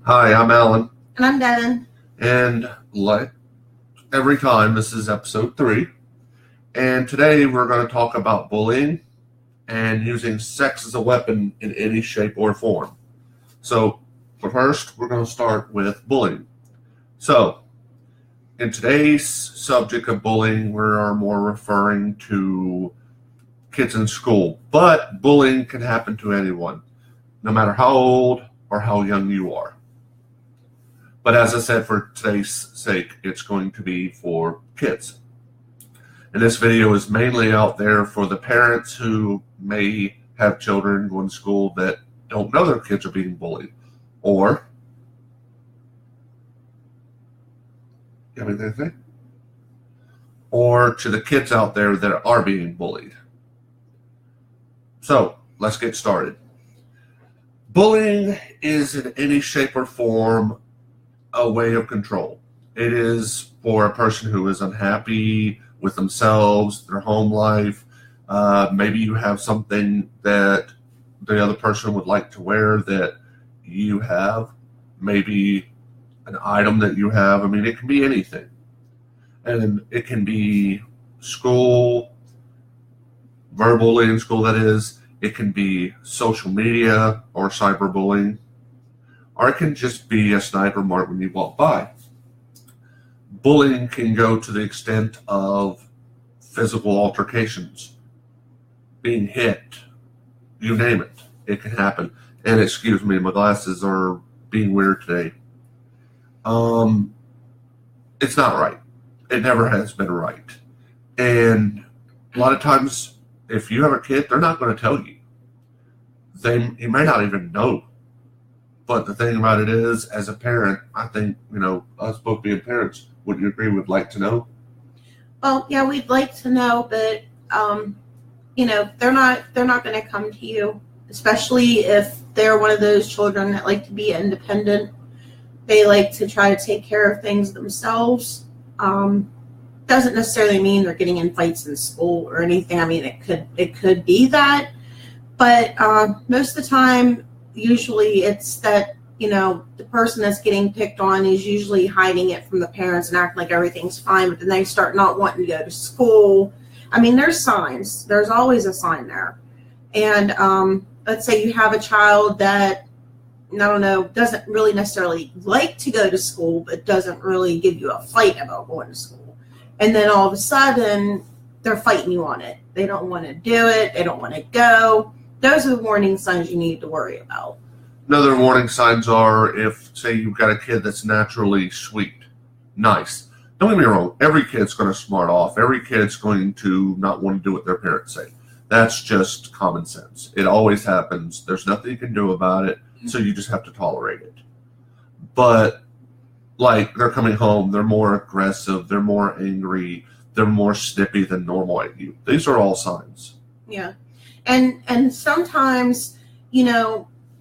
Hi, I'm Alan, And I'm Devin. and like every time, this is episode 3. And today we're going to talk about bullying and using sex as a weapon in any shape or form. But first, we're going to start with bullying. So, in today's subject of bullying, we're more referring to kids in school. But bullying can happen to anyone, no matter how old or how young you are. But as I said, for today's sake, it's going to be for kids. And this video is mainly out there for the parents who may have children going to school that don't know their kids are being bullied. Or, you have anything to say? Or to the kids out there that are being bullied. So, let's get started. Bullying is in any shape or form a way of control. It is for a person who is unhappy with themselves, their home life. Maybe you have something that the other person would like to wear that you have. Maybe an item that you have. I mean, it can be anything. And it can be school, verbal bullying in school, that is. It can be social media or cyberbullying. Or it can just be a snide remark when you walk by. Bullying can go to the extent of physical altercations, being hit, you name it. It can happen. And excuse me, my glasses are being weird today. It's not right. It never has been right. And a lot of times, if you have a kid, they're not going to tell you. You may not even know. But the thing about it is, as a parent, I think, us both being parents, would you agree, would like to know? Well, yeah, we'd like to know, but they're not going to come to you, especially if they're one of those children that like to be independent. They like to try to take care of things themselves. Doesn't necessarily mean they're getting in fights in school or anything. I mean, it could be that, but most of the time, usually it's that, the person that's getting picked on is usually hiding it from the parents and acting like everything's fine, but then they start not wanting to go to school. I mean, there's signs. There's always a sign there. And let's say you have a child that, I don't know, doesn't really necessarily like to go to school, but doesn't really give you a fight about going to school. And then all of a sudden, they're fighting you on it. They don't want to do it. They don't want to go. Those are the warning signs you need to worry about. Another warning signs are if, say, you've got a kid that's naturally sweet, nice. Don't get me wrong, every kid's going to smart off. Every kid's going to not want to do what their parents say. That's just common sense. It always happens. There's nothing you can do about it, so you just have to tolerate it. But, like, they're coming home, they're more aggressive, they're more angry, they're more snippy than normal at you. These are all signs. Yeah. And sometimes,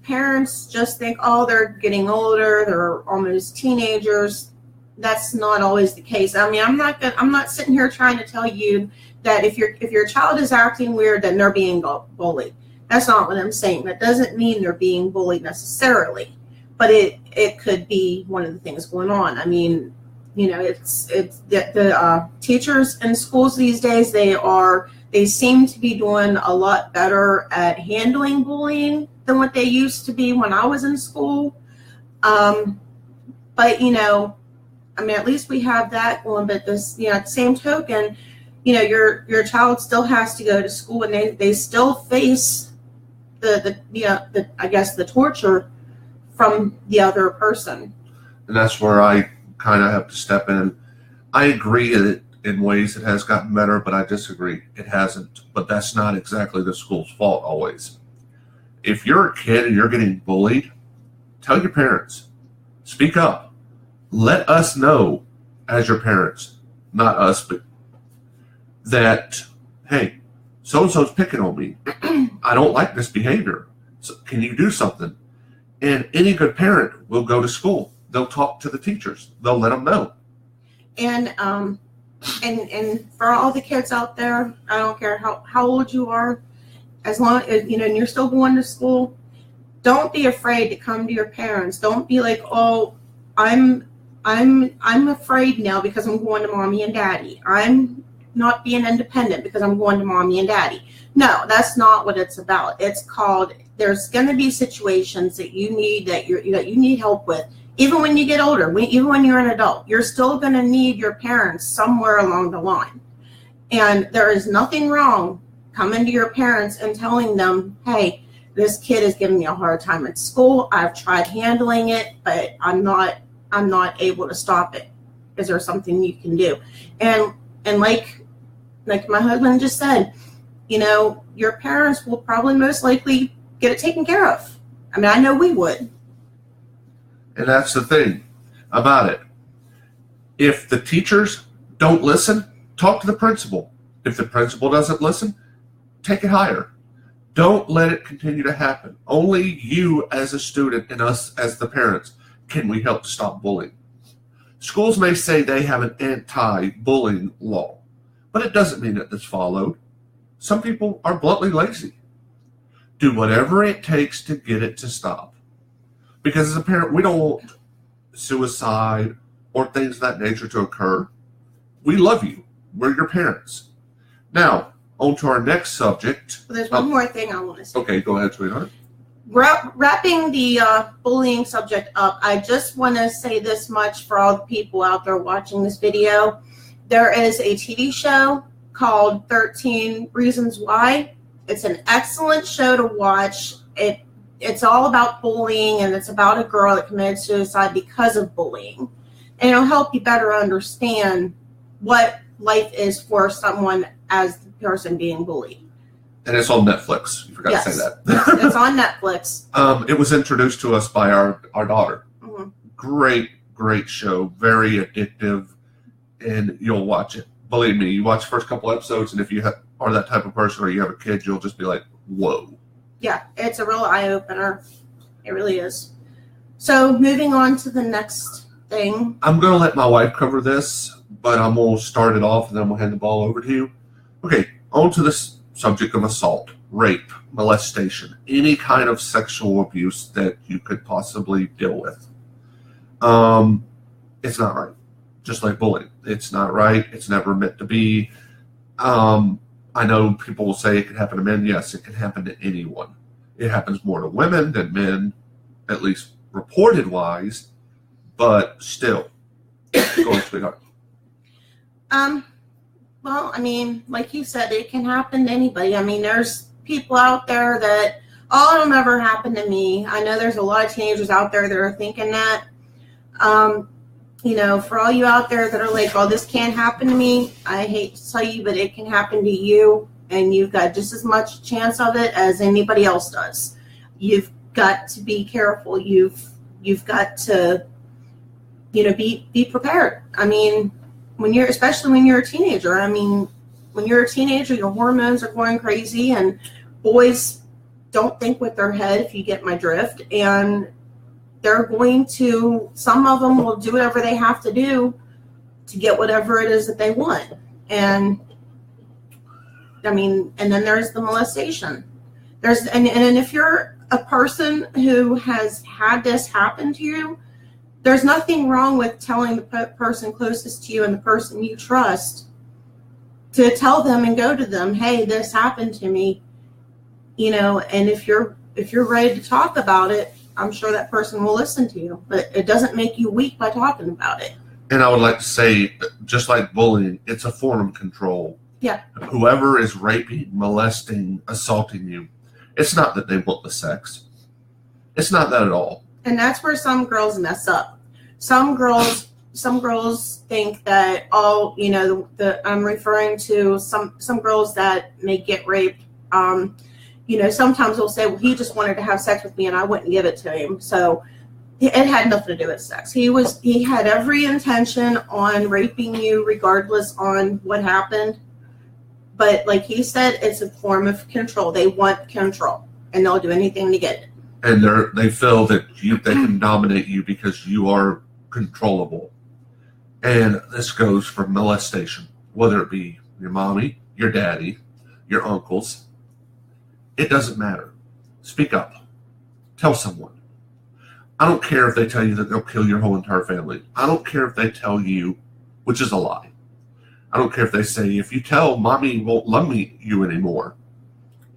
parents just think, oh, they're getting older, they're almost teenagers. That's not always the case. I mean, I'm not sitting here trying to tell you that if your child is acting weird, then they're being bullied. That's not what I'm saying. That doesn't mean they're being bullied necessarily, but it could be one of the things going on. I mean, it's the teachers in schools these days, they seem to be doing a lot better at handling bullying than what they used to be when I was in school. But, at least we have that going. But this, at the same token, your child still has to go to school, and they still face the torture from the other person. And that's where I kind of have to step in. I agree that in ways it has gotten better, but I disagree. It hasn't. But that's not exactly the school's fault always. If you're a kid and you're getting bullied, tell your parents. Speak up. Let us know as your parents, not us, but that, hey, so-and-so's picking on me. I don't like this behavior. So can you do something? And any good parent will go to school. They'll talk to the teachers. They'll let them know. And for all the kids out there, I don't care how old you are, as long as and you're still going to school, don't be afraid to come to your parents. Don't be like, oh, I'm afraid now because I'm going to mommy and daddy. I'm not being independent because I'm going to mommy and daddy. No, that's not what it's about. It's called, there's going to be situations that you need help with. Even when you get older, even when you're an adult, you're still going to need your parents somewhere along the line. And there is nothing wrong coming to your parents and telling them, hey, this kid is giving me a hard time at school. I've tried handling it, but I'm not able to stop it. Is there something you can do? And like my husband just said, your parents will probably most likely get it taken care of. I mean, I know we would. And that's the thing about it. If the teachers don't listen, talk to the principal. If the principal doesn't listen, take it higher. Don't let it continue to happen. Only you as a student and us as the parents can we help to stop bullying. Schools may say they have an anti-bullying law, but it doesn't mean that it's followed. Some people are bluntly lazy. Do whatever it takes to get it to stop. Because as a parent, we don't want suicide or things of that nature to occur. We love you. We're your parents. Now, on to our next subject. Well, there's one more thing I want to say. Okay, go ahead, sweetheart. Wrapping the bullying subject up, I just want to say this much for all the people out there watching this video. There is a TV show called 13 Reasons Why. It's an excellent show to watch. It's all about bullying, and it's about a girl that committed suicide because of bullying. And it'll help you better understand what life is for someone as the person being bullied. And it's on Netflix. You forgot to say that. It's on Netflix. It was introduced to us by our daughter. Mm-hmm. Great show. Very addictive. And you'll watch it. Believe me, you watch the first couple episodes, and if you are that type of person or you have a kid, you'll just be like, whoa. Yeah, it's a real eye-opener. It really is. So moving on to the next thing. I'm going to let my wife cover this, but I'm going to start it off, and then we'll hand the ball over to you. Okay, on to this subject of assault, rape, molestation, any kind of sexual abuse that you could possibly deal with. It's not right. Just like bullying. It's not right. It's never meant to be. I know people will say it can happen to men. Yes, it can happen to anyone. It happens more to women than men, at least reported wise, but still. Go on, sweetheart. Well, I mean, like you said, it can happen to anybody. I mean, there's people out there that, oh, it'll never happen to me. I know there's a lot of teenagers out there that are thinking that. For all you out there that are like, oh, this can't happen to me, I hate to tell you, but it can happen to you, and you've got just as much chance of it as anybody else does. You've got to be careful. You've got to, be prepared. I mean, especially when you're a teenager. I mean, when you're a teenager, your hormones are going crazy, and boys don't think with their head, if you get my drift, and some of them will do whatever they have to do to get whatever it is that they want. And I mean, and then there's the molestation. And if you're a person who has had this happen to you, there's nothing wrong with telling the person closest to you and the person you trust to tell them and go to them, hey, this happened to me, and if you're ready to talk about it, I'm sure that person will listen to you, but it doesn't make you weak by talking about it. And I would like to say, just like bullying, it's a form of control. Yeah. Whoever is raping, molesting, assaulting you, it's not that they want the sex. It's not that at all. And that's where some girls mess up. Some girls think that, I'm referring to some girls that may get raped. Sometimes they'll say, well, he just wanted to have sex with me and I wouldn't give it to him. So it had nothing to do with sex. He had every intention on raping you regardless on what happened. But like he said, it's a form of control. They want control and they'll do anything to get it. And they feel that they can dominate you because you are controllable. And this goes for molestation, whether it be your mommy, your daddy, your uncles. It doesn't matter. Speak up. tell someone. I don't care if they tell you that they'll kill your whole entire family. I don't care if they tell you, which is a lie. I don't care if they say, if you tell mommy won't love you anymore.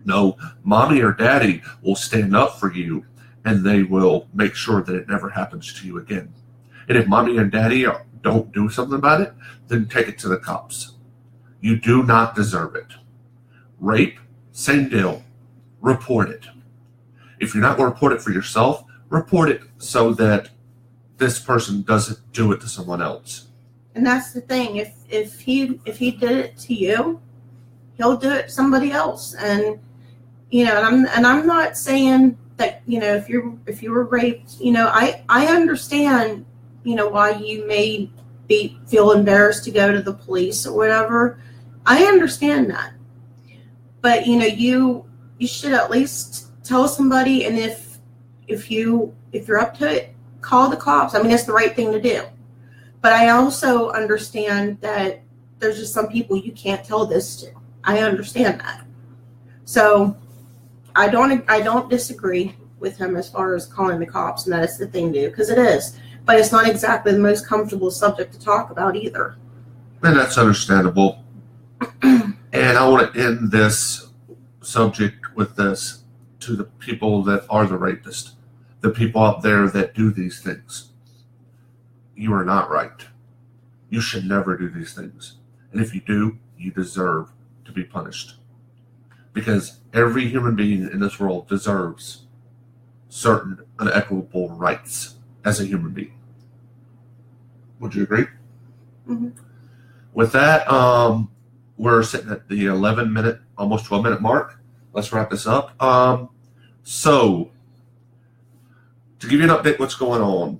No, mommy or daddy will stand up for you and they will make sure that it never happens to you again. And if mommy and daddy don't do something about it, then take it to the cops. You do not deserve it. Rape, same deal. Report it. If you're not going to report it for yourself, report it so that this person doesn't do it to someone else. And that's the thing. If he did it to you, he'll do it to somebody else. And I'm not saying that, if you were raped, I understand, why you may feel embarrassed to go to the police or whatever. I understand that. But you should at least tell somebody, and if you're up to it, call the cops. I mean, it's the right thing to do. But I also understand that there's just some people you can't tell this to. I understand that. So I don't disagree with him as far as calling the cops, and that it's the thing to do, because it is. But it's not exactly the most comfortable subject to talk about either. And that's understandable. And I want to end this subject with this to the people that are the rapists, the people out there that do these things. You are not right. You should never do these things. And if you do, you deserve to be punished. Because every human being in this world deserves certain unequitable rights as a human being. Would you agree? Mm-hmm. With that, we're sitting at the 11-minute, almost 12-minute mark. Let's wrap this up. So, to give you an update what's going on,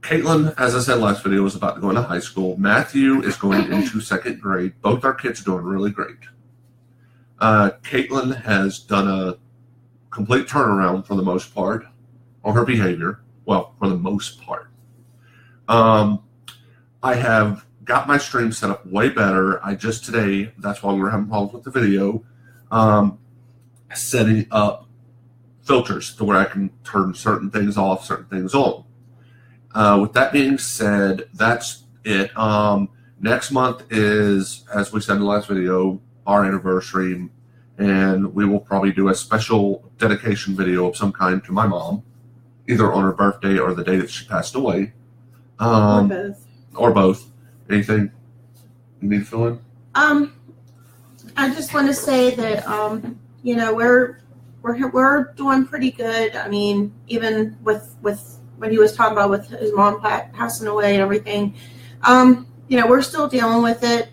Caitlin, as I said last video, is about to go into high school. Matthew is going into second grade. Both our kids are doing really great. Caitlin has done a complete turnaround for the most part on her behavior. Well, for the most part. I have got my stream set up way better. I just today, that's why we were having problems with the video, setting up filters to where I can turn certain things off, certain things on. With that being said, that's it. Next month is, as we said in the last video, our anniversary, and we will probably do a special dedication video of some kind to my mom, either on her birthday or the day that she passed away. Or both. Or both. Anything you need to fill in? I just want to say that we're doing pretty good. I mean, even with what he was talking about with his mom passing away and everything, we're still dealing with it.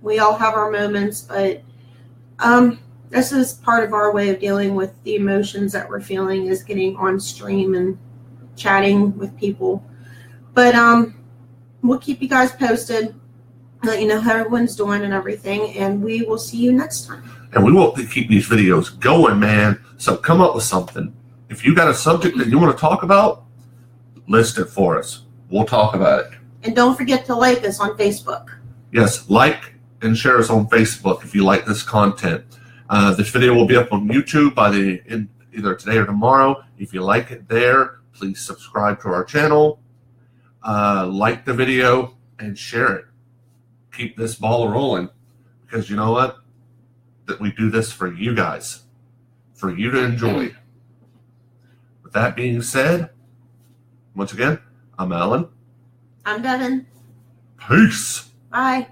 We all have our moments, but this is part of our way of dealing with the emotions that we're feeling, is getting on stream and chatting with people. But we'll keep you guys posted, let you know how everyone's doing and everything, and we will see you next time. And we want to keep these videos going, man. So come up with something. If you got a subject that you want to talk about, list it for us. We'll talk about it. And don't forget to like us on Facebook. Yes, like and share us on Facebook if you like this content. This video will be up on YouTube by either today or tomorrow. If you like it there, please subscribe to our channel. Like the video and share it. Keep this ball rolling, because you know what? That we do this for you guys, for you to enjoy. With that being said, once again, I'm Alan. I'm Devin. Peace. Bye.